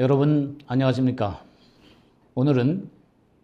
여러분 안녕하십니까? 오늘은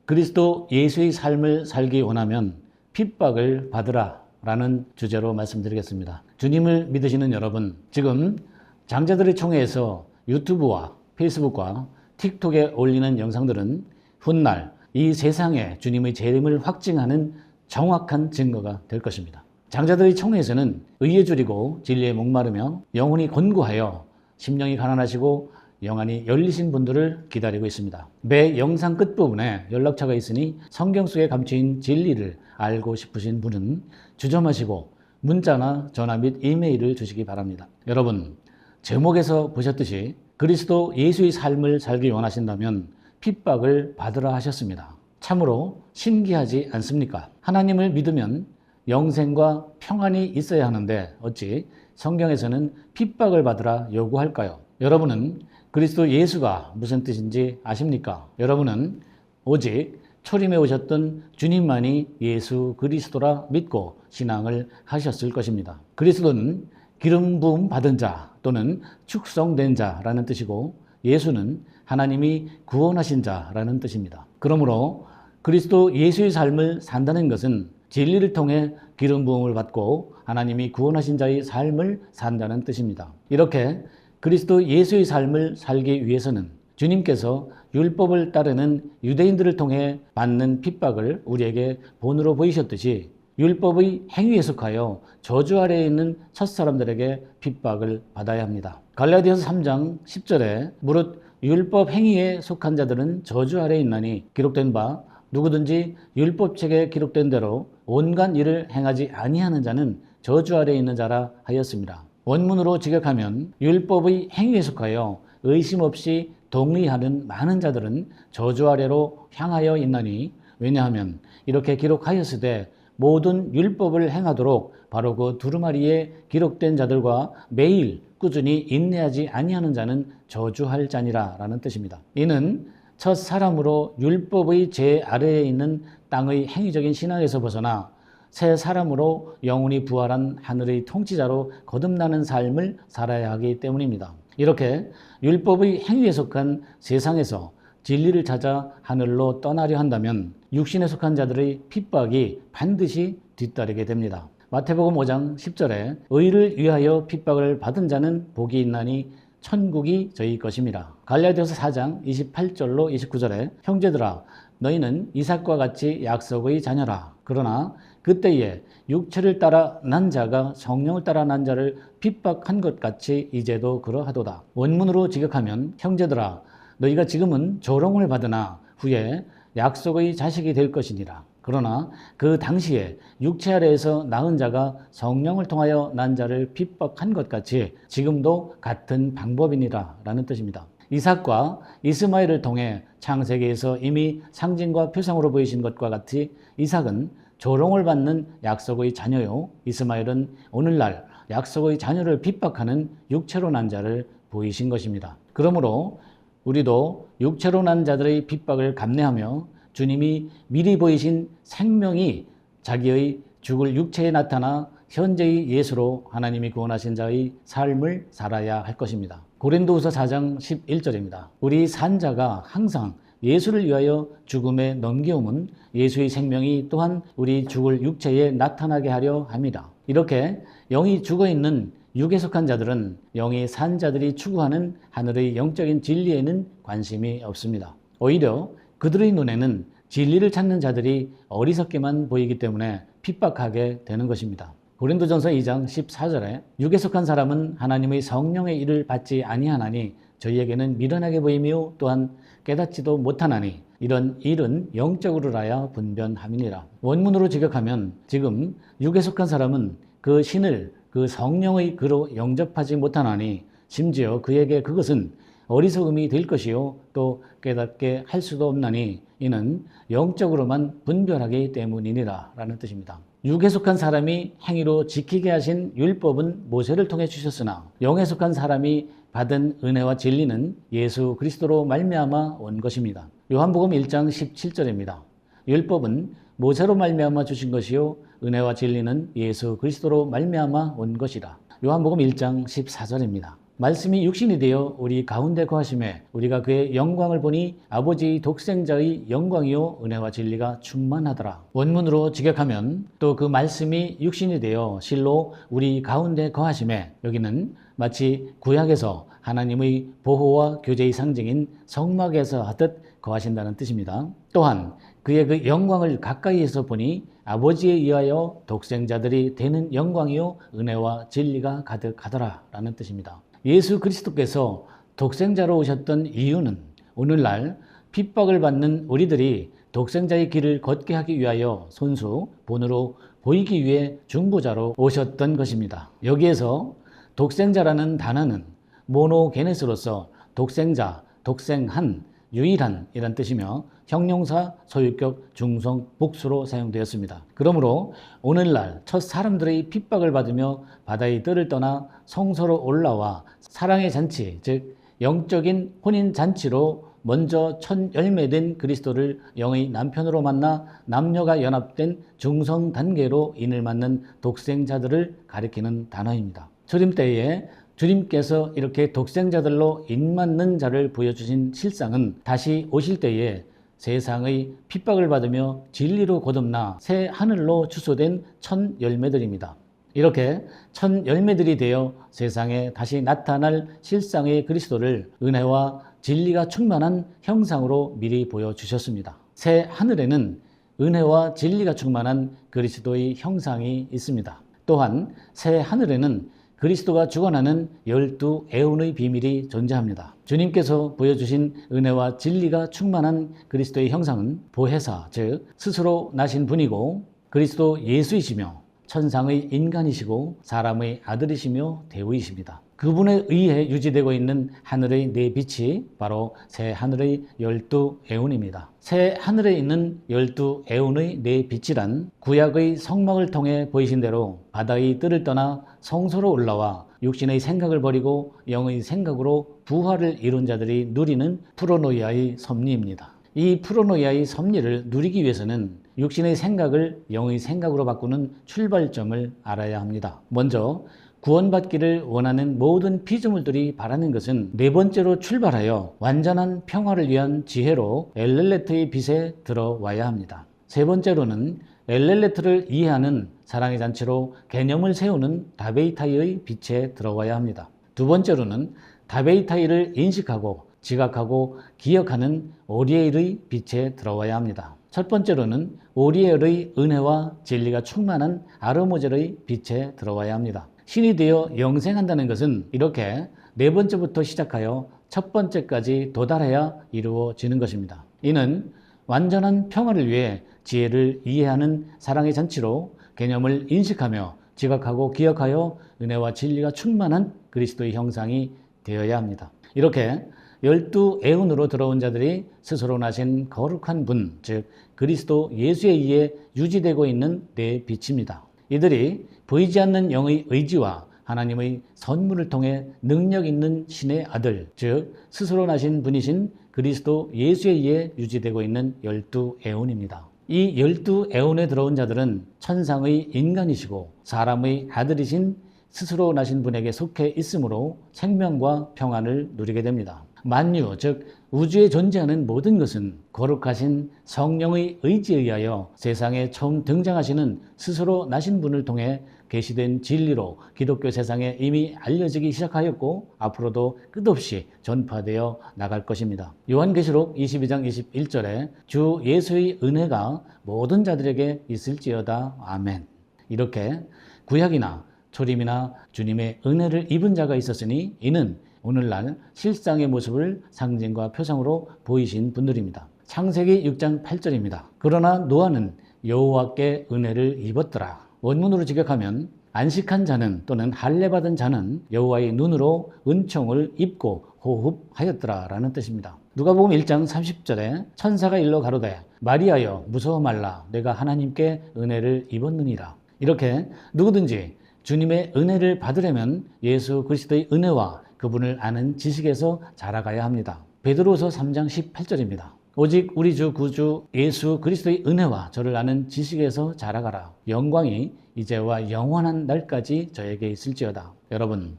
그리스도 예수의 삶을 살기 원하면 핍박을 받으라 라는 주제로 말씀드리겠습니다. 주님을 믿으시는 여러분, 지금 장자들의 총회에서 유튜브와 페이스북과 틱톡에 올리는 영상들은 훗날 이 세상에 주님의 재림을 확증하는 정확한 증거가 될 것입니다. 장자들의 총회에서는 의에 줄이고 진리에 목마르며 영혼이 곤고하여 심령이 가난하시고 영안이 열리신 분들을 기다리고 있습니다. 매 영상 끝부분에 연락처가 있으니 성경 속에 감추인 진리를 알고 싶으신 분은 주저마시고 문자나 전화 및 이메일을 주시기 바랍니다. 여러분, 제목에서 보셨듯이 그리스도 예수의 삶을 살기 원하신다면 핍박을 받으라 하셨습니다. 참으로 신기하지 않습니까? 하나님을 믿으면 영생과 평안이 있어야 하는데 어찌 성경에서는 핍박을 받으라 요구할까요? 여러분은 그리스도 예수가 무슨 뜻인지 아십니까? 여러분은 오직 초림에 오셨던 주님만이 예수 그리스도라 믿고 신앙을 하셨을 것입니다. 그리스도는 기름 부음 받은 자 또는 축성된 자라는 뜻이고 예수는 하나님이 구원하신 자라는 뜻입니다. 그러므로 그리스도 예수의 삶을 산다는 것은 진리를 통해 기름 부음을 받고 하나님이 구원하신 자의 삶을 산다는 뜻입니다. 이렇게 그리스도 예수의 삶을 살기 위해서는 주님께서 율법을 따르는 유대인들을 통해 받는 핍박을 우리에게 본으로 보이셨듯이 율법의 행위에 속하여 저주 아래에 있는 첫사람들에게 핍박을 받아야 합니다. 갈라디아서 3장 10절에 무릇 율법 행위에 속한 자들은 저주 아래에 있나니 기록된 바 누구든지 율법책에 기록된 대로 온갖 일을 행하지 아니하는 자는 저주 아래에 있는 자라 하였습니다. 원문으로 직역하면 율법의 행위에 속하여 의심 없이 동의하는 많은 자들은 저주 아래로 향하여 있나니 왜냐하면 이렇게 기록하였으되 모든 율법을 행하도록 바로 그 두루마리에 기록된 자들과 매일 꾸준히 인내하지 아니하는 자는 저주할 자니라 라는 뜻입니다. 이는 첫 사람으로 율법의 제 아래에 있는 땅의 행위적인 신앙에서 벗어나 새 사람으로 영혼이 부활한 하늘의 통치자로 거듭나는 삶을 살아야 하기 때문입니다. 이렇게 율법의 행위에 속한 세상에서 진리를 찾아 하늘로 떠나려 한다면 육신에 속한 자들의 핍박이 반드시 뒤따르게 됩니다. 마태복음 5장 10절에 의를 위하여 핍박을 받은 자는 복이 있나니 천국이 저희 것입니다. 갈라디아서 4장 28절로 29절에 형제들아 너희는 이삭과 같이 약속의 자녀라. 그러나 그때에 육체를 따라 난 자가 성령을 따라 난 자를 핍박한 것 같이 이제도 그러하도다. 원문으로 직역하면 형제들아 너희가 지금은 조롱을 받으나 후에 약속의 자식이 될 것이니라. 그러나 그 당시에 육체 아래에서 낳은 자가 성령을 통하여 난 자를 핍박한 것 같이 지금도 같은 방법이니라 라는 뜻입니다. 이삭과 이스마엘을 통해 창세기에서 이미 상징과 표상으로 보이신 것과 같이 이삭은 조롱을 받는 약속의 자녀요 이스마엘은 오늘날 약속의 자녀를 핍박하는 육체로 난 자를 보이신 것입니다. 그러므로 우리도 육체로 난 자들의 핍박을 감내하며 주님이 미리 보이신 생명이 자기의 죽을 육체에 나타나 현재의 예수로 하나님이 구원하신 자의 삶을 살아야 할 것입니다. 고린도후서 4장 11절입니다. 우리 산자가 항상 예수를 위하여 죽음에 넘겨옴은 예수의 생명이 또한 우리 죽을 육체에 나타나게 하려 함이라. 이렇게 영이 죽어있는 육에 속한 자들은 영이 산 자들이 추구하는 하늘의 영적인 진리에는 관심이 없습니다. 오히려 그들의 눈에는 진리를 찾는 자들이 어리석게만 보이기 때문에 핍박하게 되는 것입니다. 고린도전서 2장 14절에 육에 속한 사람은 하나님의 성령의 일을 받지 아니하나니 저희에게는 미련하게 보이며 또한 깨닫지도 못하나니 이런 일은 영적으로라야 분변함이니라. 원문으로 직역하면 지금 육에 속한 사람은 그 신을 그 성령의 그로 영접하지 못하나니 심지어 그에게 그것은 어리석음이 될 것이요 또 깨닫게 할 수도 없나니 이는 영적으로만 분별하기 때문이니라 라는 뜻입니다. 육에 속한 사람이 행위로 지키게 하신 율법은 모세를 통해 주셨으나 영에 속한 사람이 받은 은혜와 진리는 예수 그리스도로 말미암아 온 것입니다. 요한복음 1장 17절입니다. 율법은 모세로 말미암아 주신 것이요 은혜와 진리는 예수 그리스도로 말미암아 온 것이라. 요한복음 1장 14절입니다. 말씀이 육신이 되어 우리 가운데 거하심에 우리가 그의 영광을 보니 아버지의 독생자의 영광이요 은혜와 진리가 충만하더라. 원문으로 직역하면 또 그 말씀이 육신이 되어 실로 우리 가운데 거하심에, 여기는 마치 구약에서 하나님의 보호와 교제의 상징인 성막에서 하듯 거하신다는 뜻입니다. 또한 그의 그 영광을 가까이에서 보니 아버지에 의하여 독생자들이 되는 영광이요 은혜와 진리가 가득하더라 라는 뜻입니다. 예수 그리스도께서 독생자로 오셨던 이유는 오늘날 핍박을 받는 우리들이 독생자의 길을 걷게 하기 위하여 손수 본으로 보이기 위해 중보자로 오셨던 것입니다. 여기에서 독생자라는 단어는 모노게네스로서 독생자, 독생한, 유일한 이란 뜻이며 형용사, 소유격, 중성, 복수로 사용되었습니다. 그러므로 오늘날 첫 사람들의 핍박을 받으며 바다의 뜰을 떠나 성소로 올라와 사랑의 잔치, 즉 영적인 혼인 잔치로 먼저 첫 열매된 그리스도를 영의 남편으로 만나 남녀가 연합된 중성 단계로 인을 맞는 독생자들을 가리키는 단어입니다. 초림 때에 주님께서 이렇게 독생자들로 인맞는 자를 보여주신 실상은 다시 오실 때에 세상의 핍박을 받으며 진리로 거듭나 새 하늘로 추소된 첫 열매들입니다. 이렇게 첫 열매들이 되어 세상에 다시 나타날 실상의 그리스도를 은혜와 진리가 충만한 형상으로 미리 보여주셨습니다. 새 하늘에는 은혜와 진리가 충만한 그리스도의 형상이 있습니다. 또한 새 하늘에는 그리스도가 주관하는 12애운의 비밀이 존재합니다. 주님께서 보여주신 은혜와 진리가 충만한 그리스도의 형상은 보혜사, 즉 스스로 나신 분이고 그리스도 예수이시며 천상의 인간이시고 사람의 아들이시며 대우이십니다. 그분에 의해 유지되고 있는 하늘의 네 빛이 바로 새 하늘의 12애운입니다. 새 하늘에 있는 12애운의 네 빛이란 구약의 성막을 통해 보이신 대로 바다의 뜰을 떠나 성소로 올라와 육신의 생각을 버리고 영의 생각으로 부활을 이룬 자들이 누리는 프로노이아의 섭리입니다. 이 프로노이아의 섭리를 누리기 위해서는 육신의 생각을 영의 생각으로 바꾸는 출발점을 알아야 합니다. 먼저 구원받기를 원하는 모든 피조물들이 바라는 것은 네 번째로 출발하여 완전한 평화를 위한 지혜로 엘렐레트의 빛에 들어와야 합니다. 세 번째로는 엘렐레트를 이해하는 사랑의 잔치로 개념을 세우는 다베이타이의 빛에 들어와야 합니다. 두 번째로는 다베이타이를 인식하고 지각하고 기억하는 오리엘의 빛에 들어와야 합니다. 첫 번째로는 오리엘의 은혜와 진리가 충만한 아르모젤의 빛에 들어와야 합니다. 신이 되어 영생한다는 것은 이렇게 네 번째부터 시작하여 첫 번째까지 도달해야 이루어지는 것입니다. 이는 완전한 평화를 위해 지혜를 이해하는 사랑의 잔치로 개념을 인식하며 지각하고 기억하여 은혜와 진리가 충만한 그리스도의 형상이 되어야 합니다. 이렇게 12애운으로 들어온 자들이 스스로 나신 거룩한 분, 즉 그리스도 예수에 의해 유지되고 있는 네 빛입니다. 이들이 보이지 않는 영의 의지와 하나님의 선물을 통해 능력 있는 신의 아들, 즉 스스로 나신 분이신 그리스도 예수에 의해 유지되고 있는 12애운입니다. 이 12애운에 들어온 자들은 천상의 인간이시고 사람의 아들이신 스스로 나신 분에게 속해 있으므로 생명과 평안을 누리게 됩니다. 만유, 즉 우주에 존재하는 모든 것은 거룩하신 성령의 의지에 의하여 세상에 처음 등장하시는 스스로 나신 분을 통해 계시된 진리로 기독교 세상에 이미 알려지기 시작하였고 앞으로도 끝없이 전파되어 나갈 것입니다. 요한계시록 22장 21절에 주 예수의 은혜가 모든 자들에게 있을지어다. 아멘. 이렇게 구약이나 초림이나 주님의 은혜를 입은 자가 있었으니 이는 오늘날 실상의 모습을 상징과 표상으로 보이신 분들입니다. 창세기 6장 8절입니다. 그러나 노아는 여호와께 은혜를 입었더라. 원문으로 직역하면 안식한 자는 또는 할례받은 자는 여호와의 눈으로 은총을 입고 호흡하였더라 라는 뜻입니다. 누가복음 1장 30절에 천사가 일러 가로되 마리아여 무서워 말라 내가 하나님께 은혜를 입었느니라. 이렇게 누구든지 주님의 은혜를 받으려면 예수 그리스도의 은혜와 그분을 아는 지식에서 자라가야 합니다. 베드로서 3장 18절입니다. 오직 우리 주 구주 예수 그리스도의 은혜와 저를 아는 지식에서 자라가라. 영광이 이제와 영원한 날까지 저에게 있을지어다. 여러분,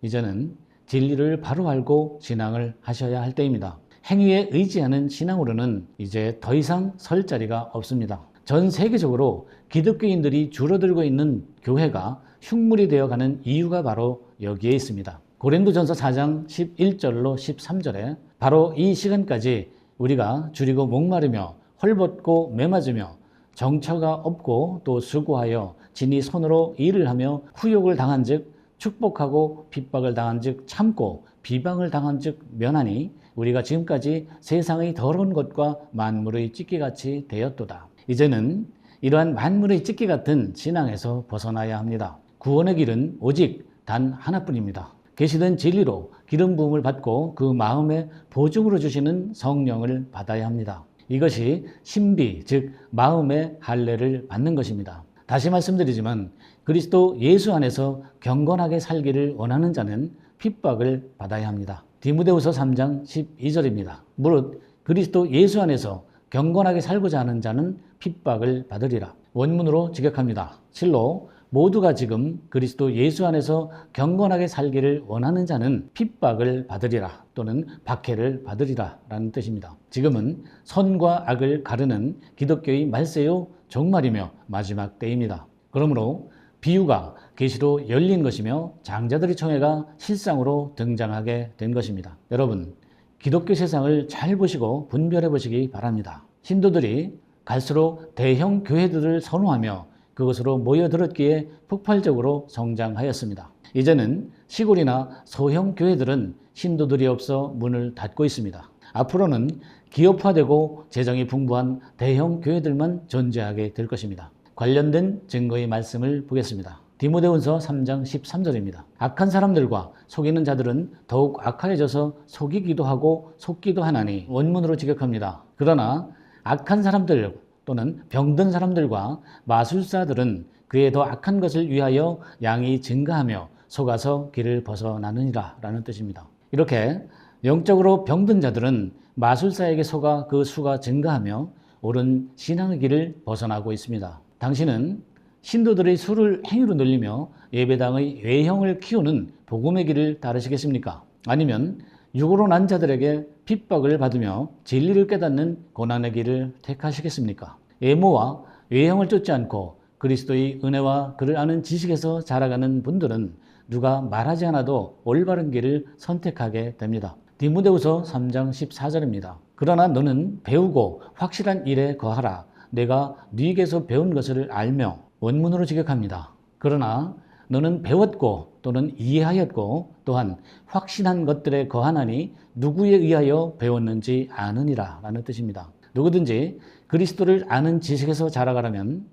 이제는 진리를 바로 알고 신앙을 하셔야 할 때입니다. 행위에 의지하는 신앙으로는 이제 더 이상 설 자리가 없습니다. 전 세계적으로 기독교인들이 줄어들고 있는 교회가 흉물이 되어가는 이유가 바로 여기에 있습니다. 고린도전서 4장 11절로 13절에 바로 이 시간까지 우리가 줄이고 목마르며 헐벗고 매맞으며 정처가 없고 또 수고하여 진히 손으로 일을 하며 후욕을 당한 즉 축복하고 핍박을 당한 즉 참고 비방을 당한 즉 면하니 우리가 지금까지 세상의 더러운 것과 만물의 찢기같이 되었도다. 이제는 이러한 만물의 찢기 같은 신앙에서 벗어나야 합니다. 구원의 길은 오직 단 하나뿐입니다. 계시된 진리로 기름 부음을 받고 그 마음에 보증으로 주시는 성령을 받아야 합니다. 이것이 신비, 즉 마음의 할례를 받는 것입니다. 다시 말씀드리지만 그리스도 예수 안에서 경건하게 살기를 원하는 자는 핍박을 받아야 합니다. 디모데후서 3장 12절입니다. 무릇 그리스도 예수 안에서 경건하게 살고자 하는 자는 핍박을 받으리라. 원문으로 직역합니다. 실로 모두가 지금 그리스도 예수 안에서 경건하게 살기를 원하는 자는 핍박을 받으리라 또는 박해를 받으리라 라는 뜻입니다. 지금은 선과 악을 가르는 기독교의 말세요 종말이며 마지막 때입니다. 그러므로 비유가 계시로 열린 것이며 장자들의 총회가 실상으로 등장하게 된 것입니다. 여러분, 기독교 세상을 잘 보시고 분별해 보시기 바랍니다. 신도들이 갈수록 대형 교회들을 선호하며 그것으로 모여들었기에 폭발적으로 성장하였습니다. 이제는 시골이나 소형 교회들은 신도들이 없어 문을 닫고 있습니다. 앞으로는 기업화되고 재정이 풍부한 대형 교회들만 존재하게 될 것입니다. 관련된 증거의 말씀을 보겠습니다. 디모데후서 3장 13절입니다. 악한 사람들과 속이는 자들은 더욱 악하여져서 속이기도 하고 속기도 하나니 원문으로 직역합니다. 그러나 악한 사람들 또는 병든 사람들과 마술사들은 그의 더 악한 것을 위하여 양이 증가하며 속아서 길을 벗어나느니라 라는 뜻입니다. 이렇게 영적으로 병든 자들은 마술사에게 속아 그 수가 증가하며 옳은 신앙의 길을 벗어나고 있습니다. 당신은 신도들의 수를 행위로 늘리며 예배당의 외형을 키우는 복음의 길을 따르시겠습니까? 아니면 육으로 난 자들에게 핍박을 받으며 진리를 깨닫는 고난의 길을 택하시겠습니까? 외모와 외형을 쫓지 않고 그리스도의 은혜와 그를 아는 지식에서 자라가는 분들은 누가 말하지 않아도 올바른 길을 선택하게 됩니다. 디모데후서 3장 14절입니다. 그러나 너는 배우고 확실한 일에 거하라. 내가 네게서 배운 것을 알며 원문으로 직역합니다. 그러나 너는 배웠고 또는 이해하였고 또한 확신한 것들에 거하나니 누구에 의하여 배웠는지 아느니라 라는 뜻입니다. 누구든지 그리스도를 아는 지식에서 자라가려면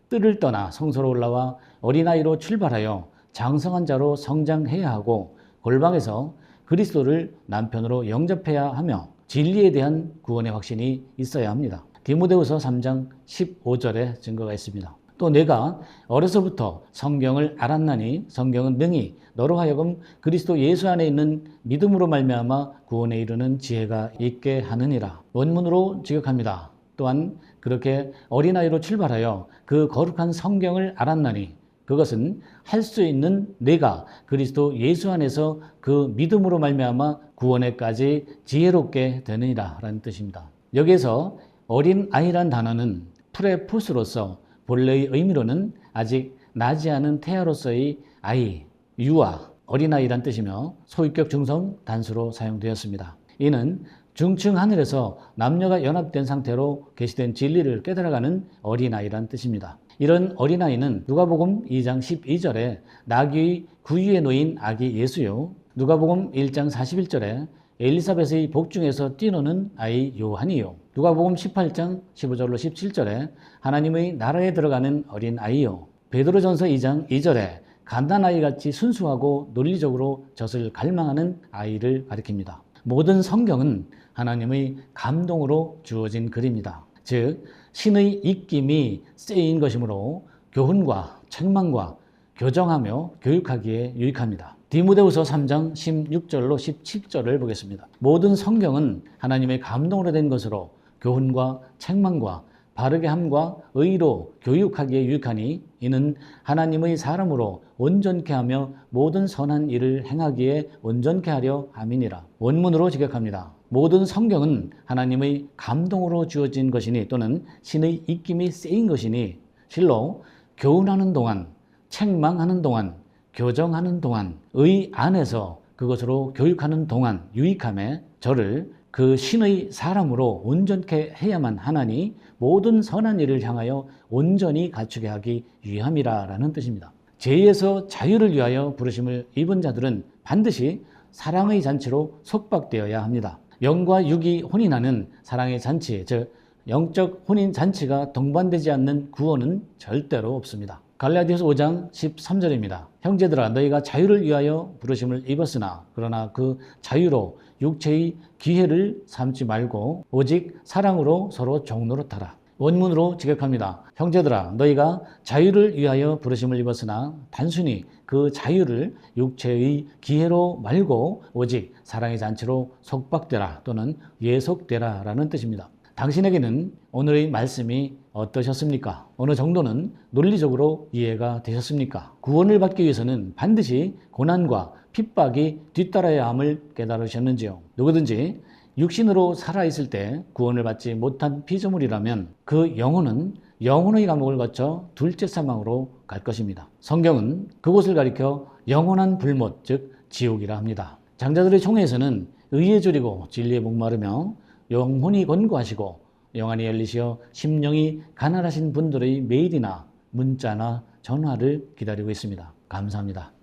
뜰을 떠나 성소로 올라와 어린아이로 출발하여 장성한 자로 성장해야 하고 골방에서 그리스도를 남편으로 영접해야 하며 진리에 대한 구원의 확신이 있어야 합니다. 디모데후서 3장 15절에 증거가 있습니다. 또 내가 어려서부터 성경을 알았나니 성경은 능히 너로 하여금 그리스도 예수 안에 있는 믿음으로 말미암아 구원에 이르는 지혜가 있게 하느니라. 원문으로 직역합니다. 또한 그렇게 어린아이로 출발하여 그 거룩한 성경을 알았나니 그것은 할 수 있는 내가 그리스도 예수 안에서 그 믿음으로 말미암아 구원에까지 지혜롭게 되느니라 라는 뜻입니다. 여기에서 어린아이란 단어는 프레푸스로서 본래의 의미로는 아직 나지 않은 태아로서의 아이, 유아, 어린아이란 뜻이며 소유격 중성 단수로 사용되었습니다. 이는 중층 하늘에서 남녀가 연합된 상태로 계시된 진리를 깨달아가는 어린아이란 뜻입니다. 이런 어린아이는 누가복음 2장 12절에 나귀의 구유에 놓인 아기 예수요, 누가복음 1장 41절에 엘리사벳의 복중에서 뛰노는 아이 요한이요, 누가복음 18장 15절로 17절에 하나님의 나라에 들어가는 어린아이요, 베드로전서 2장 2절에 갓난아이같이 순수하고 논리적으로 젖을 갈망하는 아이를 가리킵니다. 모든 성경은 하나님의 감동으로 주어진 글입니다. 즉 신의 입김이 쓰인 것이므로 교훈과 책망과 교정하며 교육하기에 유익합니다. 디모데후서 3장 16절로 17절을 보겠습니다. 모든 성경은 하나님의 감동으로 된 것으로 교훈과 책망과 바르게 함과 의로 교육하기에 유익하니 이는 하나님의 사람으로 온전케 하며 모든 선한 일을 행하기에 온전케 하려 함이니라. 원문으로 직역합니다. 모든 성경은 하나님의 감동으로 주어진 것이니 또는 신의 입김이 쓰인 것이니 실로 교훈하는 동안, 책망하는 동안, 교정하는 동안, 의 안에서 그것으로 교육하는 동안 유익함에 저를 그 신의 사람으로 온전케 해야만 하나니 모든 선한 일을 향하여 온전히 갖추게 하기 위함이라 라는 뜻입니다. 죄에서 자유를 위하여 부르심을 입은 자들은 반드시 사랑의 잔치로 속박되어야 합니다. 영과 육이 혼인하는 사랑의 잔치, 즉 영적 혼인 잔치가 동반되지 않는 구원은 절대로 없습니다. 갈라디아서 5장 13절입니다. 형제들아 너희가 자유를 위하여 부르심을 입었으나 그러나 그 자유로 육체의 기회를 삼지 말고 오직 사랑으로 서로 종노릇하라. 원문으로 직역합니다. 형제들아 너희가 자유를 위하여 부르심을 입었으나 단순히 그 자유를 육체의 기회로 말고 오직 사랑의 잔치로 속박되라 또는 예속되라 라는 뜻입니다. 당신에게는 오늘의 말씀이 어떠셨습니까? 어느 정도는 논리적으로 이해가 되셨습니까? 구원을 받기 위해서는 반드시 고난과 핍박이 뒤따라야 함을 깨달으셨는지요? 누구든지 육신으로 살아있을 때 구원을 받지 못한 피조물이라면 그 영혼은 영혼의 감옥을 거쳐 둘째 사망으로 갈 것입니다. 성경은 그곳을 가리켜 영원한 불못, 즉 지옥이라 합니다. 장자들의 총회에서는 의에 줄이고 진리에 목마르며 영혼이 권고하시고 영안이 열리시어 심령이 가난하신 분들의 메일이나 문자나 전화를 기다리고 있습니다. 감사합니다.